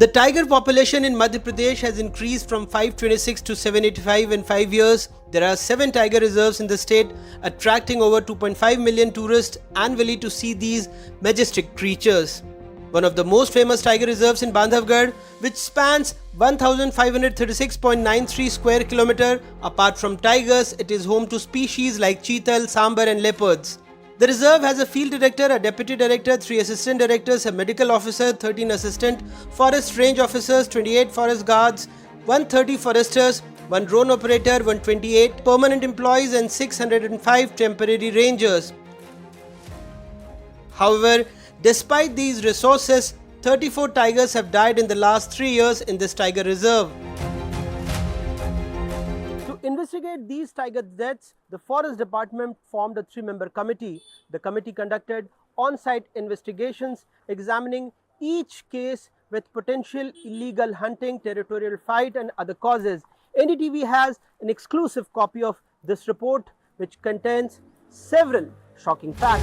The tiger population in Madhya Pradesh has increased from 526 to 785 in 5 years. There are 7 tiger reserves in the state, attracting over 2.5 million tourists annually to see these majestic creatures. One of the most famous tiger reserves in Bandhavgarh, which spans 1536.93 square kilometer. Apart from tigers, it is home to species like cheetal, sambar and leopards. The reserve has a field director, a deputy director, 3 assistant directors, a medical officer, 13 assistant forest range officers, 28 forest guards, 130 foresters, 1 drone operator, 128 permanent employees and 605 temporary rangers. However, despite these resources, 34 tigers have died in the last 3 years in this tiger reserve. To investigate these tiger deaths, the Forest Department formed a 3-member committee. The committee conducted on-site investigations, examining each case with potential illegal hunting, territorial fight and other causes. NDTV has an exclusive copy of this report, which contains several shocking facts.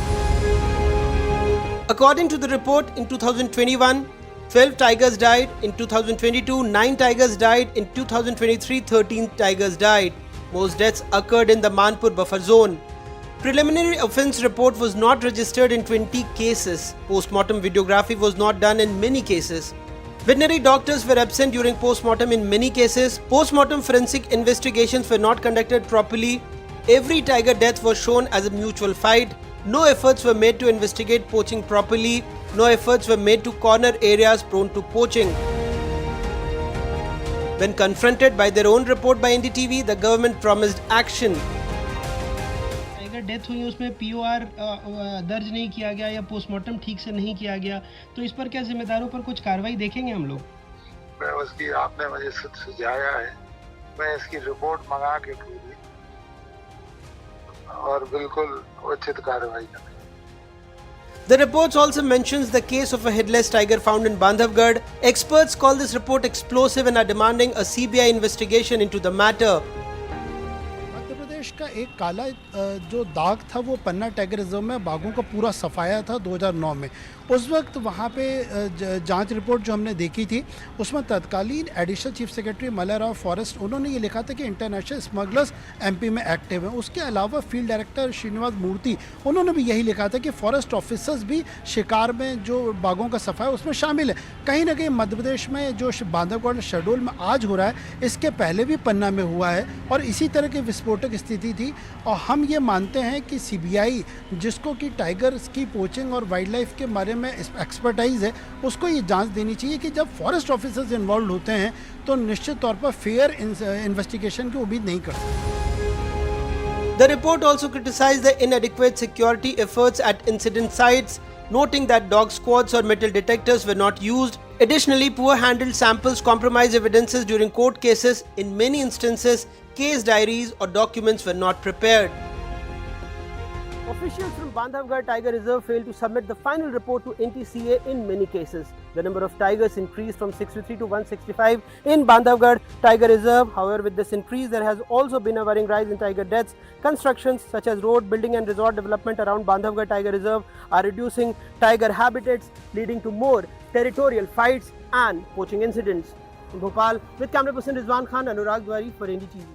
According to the report, in 2021, 12 tigers died. In 2022, 9 tigers died. In 2023, 13 tigers died. Most deaths occurred in the Manpur buffer zone. Preliminary offence report was not registered in 20 cases. Post-mortem videography was not done in many cases. Veterinary doctors were absent during post-mortem in many cases. Post-mortem forensic investigations were not conducted properly. Every tiger death was shown as a mutual fight. No efforts were made to investigate poaching properly. No efforts were made to corner areas prone to poaching. When confronted by their own report by NDTV, the government promised action. Tiger death हुई उसमें POR दर्ज नहीं किया गया या postmortem ठीक से नहीं किया गया, तो इस पर क्या जिम्मेदारों पर कुछ कार्रवाई देखेंगे हम लोग? मैं उसकी आपने मुझे सुझाया है, मैं इसकी रिपोर्ट मंगा के पूरी और बिल्कुल उचित कार्रवाई करेंगे. The report also mentions the case of a headless tiger found in Bandhavgarh. Experts call this report explosive and are demanding a CBI investigation into the matter. Madhya Pradesh का एक काला जो दाग था वो पन्ना टाइगर रिजर्व में बाघों का पूरा सफाया था 2009 में. उस वक्त वहाँ पे जांच रिपोर्ट जो हमने देखी थी उसमें तत्कालीन एडिशनल चीफ सेक्रेटरी मल्लाराव फॉरेस्ट उन्होंने ये लिखा था कि इंटरनेशनल स्मगलर्स MP में एक्टिव हैं. उसके अलावा फील्ड डायरेक्टर श्रीनिवास मूर्ति उन्होंने भी यही लिखा था कि फॉरेस्ट ऑफिसर्स भी शिकार में जो बाघों का सफाया उसमें शामिल है. कहीं ना कहीं मध्य प्रदेश में जो बांधवगढ़ शेड्यूल में आज हो रहा है इसके पहले भी पन्ना में हुआ है और इसी तरह की विस्फोटक स्थिति थी. और हम ये मानते हैं कि CBI जिसको कि टाइगर्स की पोचिंग और वाइल्ड लाइफ के बारे में एक्सपर्टाइज है उसको ये जांच देनी चाहिए कि जब फॉरेस्ट ऑफिसर्स इन्वॉल्व होते हैं तो निश्चित तौर पर फेयर इन्वेस्टिगेशन की उम्मीद नहीं कर सकते. The report also criticized the inadequate security efforts at incident sites, noting that dog squads or metal detectors were not used. Additionally, poor handled samples compromised evidences during court cases. In many instances, case diaries or documents were not prepared. Officials from Bandhavgarh Tiger Reserve failed to submit the final report to NTCA in many cases. The number of tigers increased from 63 to 165 in Bandhavgarh Tiger Reserve. However, with this increase, there has also been a worrying rise in tiger deaths. Constructions such as road, building and resort development around Bandhavgarh Tiger Reserve are reducing tiger habitats, leading to more territorial fights and poaching incidents. In Bhopal, with camera person Rizwan Khan, Anurag Dwari for NDTV.